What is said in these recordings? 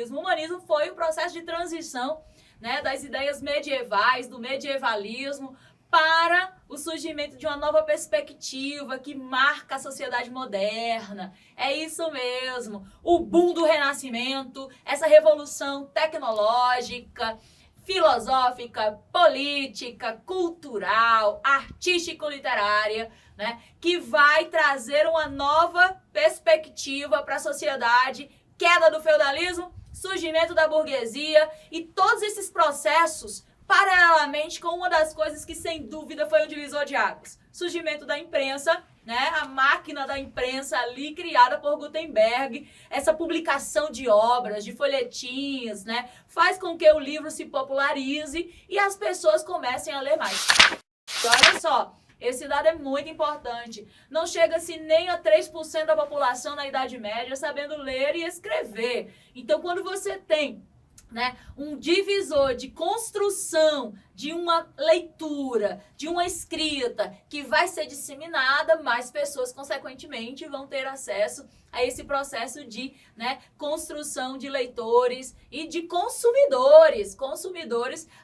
humanismo? O humanismo foi o processo de transição, né, das ideias medievais, do medievalismo, para o surgimento de uma nova perspectiva que marca a sociedade moderna. É isso mesmo, o boom do Renascimento, essa revolução tecnológica, filosófica, política, cultural, artístico-literária, né, que vai trazer uma nova perspectiva para a sociedade, queda do feudalismo, surgimento da burguesia e todos esses processos paralelamente com uma das coisas que sem dúvida foi um divisor de águas, surgimento da imprensa, né, a máquina da imprensa ali criada por Gutenberg, essa publicação de obras, de folhetins, né, faz com que o livro se popularize e as pessoas comecem a ler mais. Então, olha só, esse dado é muito importante. Não chega-se nem a 3% da população na Idade Média sabendo ler e escrever. Então, quando você tem, né, um divisor de construção de uma leitura, de uma escrita que vai ser disseminada, mais pessoas, consequentemente, vão ter acesso a esse processo de, né, construção de leitores e de consumidores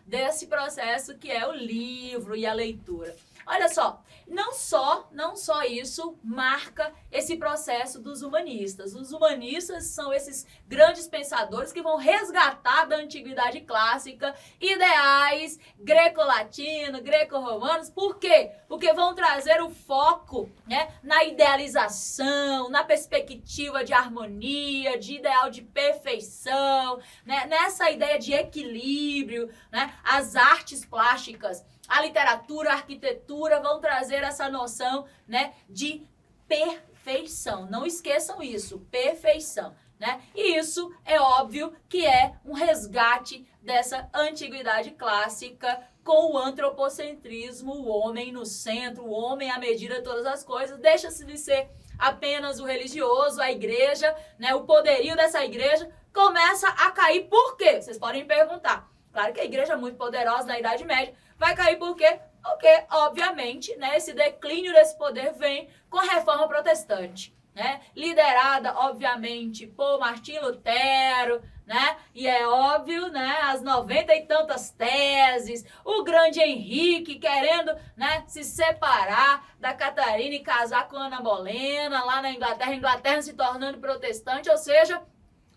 desse processo que é o livro e a leitura. Olha só, não só isso marca esse processo dos humanistas. Os humanistas são esses grandes pensadores que vão resgatar da antiguidade clássica ideais greco-latino, greco-romanos. Por quê? Porque vão trazer o foco, né, na idealização, na perspectiva de harmonia, de ideal de perfeição, né, nessa ideia de equilíbrio, né, as artes plásticas, a literatura, a arquitetura vão trazer essa noção, né, de perfeição. Não esqueçam isso, perfeição, né? E isso é óbvio que é um resgate dessa antiguidade clássica com o antropocentrismo, o homem no centro, o homem à medida de todas as coisas. Deixa-se de ser apenas o religioso, a igreja, né, o poderio dessa igreja começa a cair. Por quê? Vocês podem me perguntar. Claro que a igreja é muito poderosa na Idade Média. Vai cair por quê? Porque, obviamente, né, esse declínio desse poder vem com a reforma protestante, né? Liderada, obviamente, por Martim Lutero, né? E é óbvio, né, as 90 e tantas teses, o grande Henrique querendo, né, se separar da Catarina e casar com Ana Bolena lá na Inglaterra, a Inglaterra se tornando protestante, ou seja,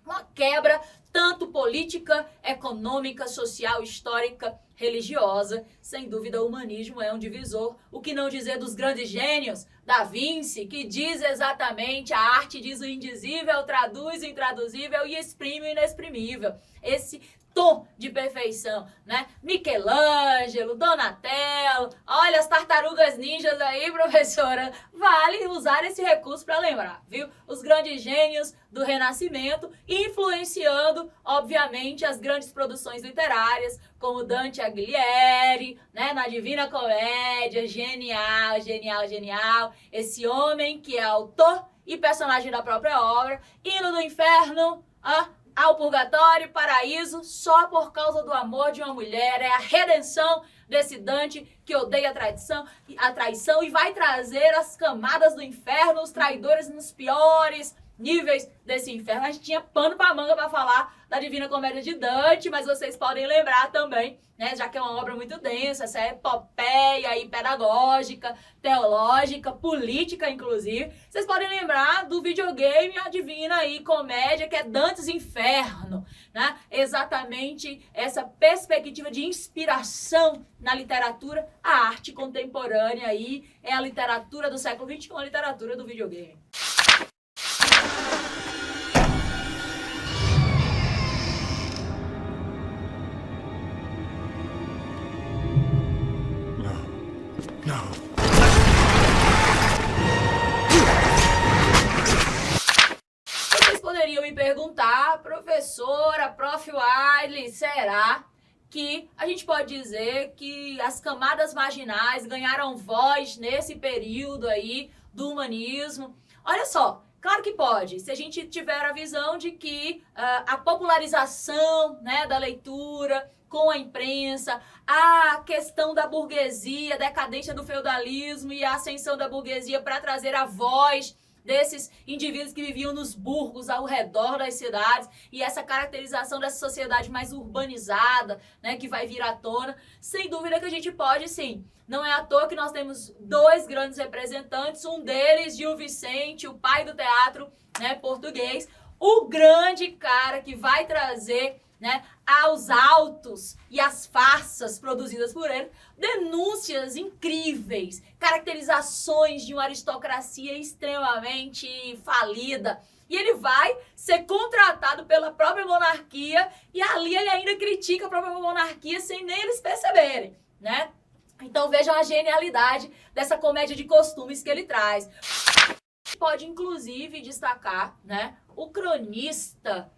uma quebra tanto política, econômica, social, histórica, religiosa. Sem dúvida, o humanismo é um divisor. O que não dizer dos grandes gênios? Da Vinci, que diz exatamente a arte diz o indizível, traduz o intraduzível e exprime o inexprimível. Esse tom de perfeição, né? Michelangelo, Donatello, olha as tartarugas ninjas aí, professora. Vale usar esse recurso para lembrar, viu? Os grandes gênios do Renascimento, influenciando, obviamente, as grandes produções literárias, como Dante Alighieri, né? Na Divina Comédia, genial, genial, genial. Esse homem que é autor e personagem da própria obra, indo do inferno, ao purgatório, paraíso, só por causa do amor de uma mulher. É a redenção desse Dante que odeia a traição e vai trazer as camadas do inferno, os traidores nos piores níveis desse inferno. A gente tinha pano pra manga pra falar da Divina Comédia de Dante, mas vocês podem lembrar também, né, já que é uma obra muito densa, essa epopeia aí pedagógica, teológica, política, inclusive. Vocês podem lembrar do videogame A Divina aí Comédia, que é Dantes Inferno, né? Exatamente essa perspectiva de inspiração na literatura, a arte contemporânea aí é a literatura do século XXI, a literatura do videogame. Vocês poderiam me perguntar, professora, prof. Wiley, será que a gente pode dizer que as camadas marginais ganharam voz nesse período aí do humanismo? Olha só, claro que pode, se a gente tiver a visão de que a popularização, né, da leitura com a imprensa, a questão da burguesia, a decadência do feudalismo e a ascensão da burguesia para trazer a voz desses indivíduos que viviam nos burgos ao redor das cidades e essa caracterização dessa sociedade mais urbanizada, né, que vai vir à tona. Sem dúvida que a gente pode, sim. Não é à toa que nós temos dois grandes representantes, um deles, Gil Vicente, o pai do teatro, né, português, o grande cara que vai trazer, né, aos autos e às farsas produzidas por ele, denúncias incríveis, caracterizações de uma aristocracia extremamente falida. E ele vai ser contratado pela própria monarquia e ali ele ainda critica a própria monarquia sem nem eles perceberem, né? Então vejam a genialidade dessa comédia de costumes que ele traz. Pode inclusive destacar, né, o cronista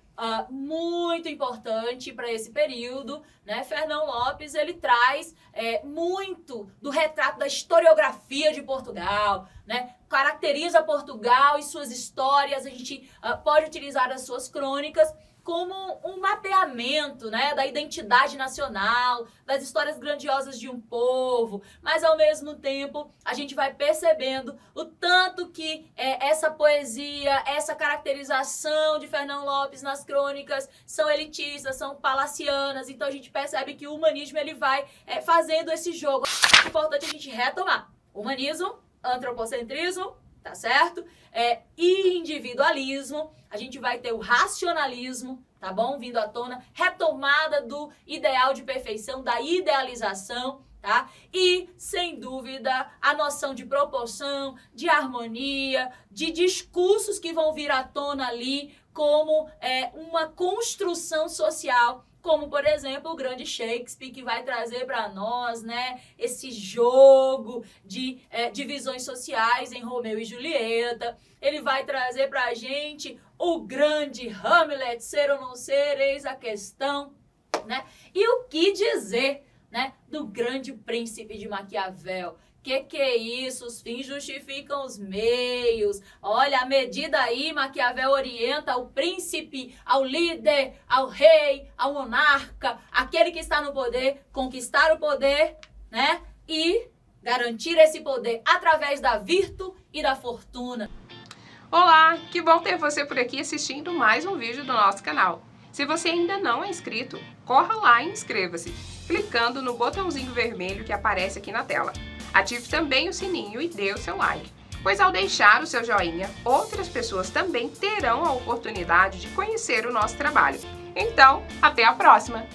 muito importante para esse período, né? Fernão Lopes, ele traz muito do retrato da historiografia de Portugal, né? Caracteriza Portugal e suas histórias, a gente pode utilizar as suas crônicas como um mapeamento, né, da identidade nacional, das histórias grandiosas de um povo, mas ao mesmo tempo a gente vai percebendo o tanto que essa poesia, essa caracterização de Fernão Lopes nas crônicas são elitistas, são palacianas, então a gente percebe que o humanismo ele vai fazendo esse jogo. É importante a gente retomar humanismo, antropocentrismo, tá certo? E individualismo, a gente vai ter o racionalismo, tá bom? Vindo à tona, retomada do ideal de perfeição, da idealização, tá? E, sem dúvida, a noção de proporção, de harmonia, de discursos que vão vir à tona ali como uma construção social, como, por exemplo, o grande Shakespeare, que vai trazer para nós, né, esse jogo de divisões sociais em Romeu e Julieta. Ele vai trazer para a gente o grande Hamlet, ser ou não ser, eis a questão, né? E o que dizer, né, do grande príncipe de Maquiavel? Que é isso? Os fins justificam os meios. Olha, a medida aí, Maquiavel orienta ao príncipe, ao líder, ao rei, ao monarca, aquele que está no poder, conquistar o poder, né? E garantir esse poder através da virtude e da fortuna. Olá, que bom ter você por aqui assistindo mais um vídeo do nosso canal. Se você ainda não é inscrito, corra lá e inscreva-se, clicando no botãozinho vermelho que aparece aqui na tela. Ative também o sininho e dê o seu like, pois ao deixar o seu joinha, outras pessoas também terão a oportunidade de conhecer o nosso trabalho. Então, até a próxima!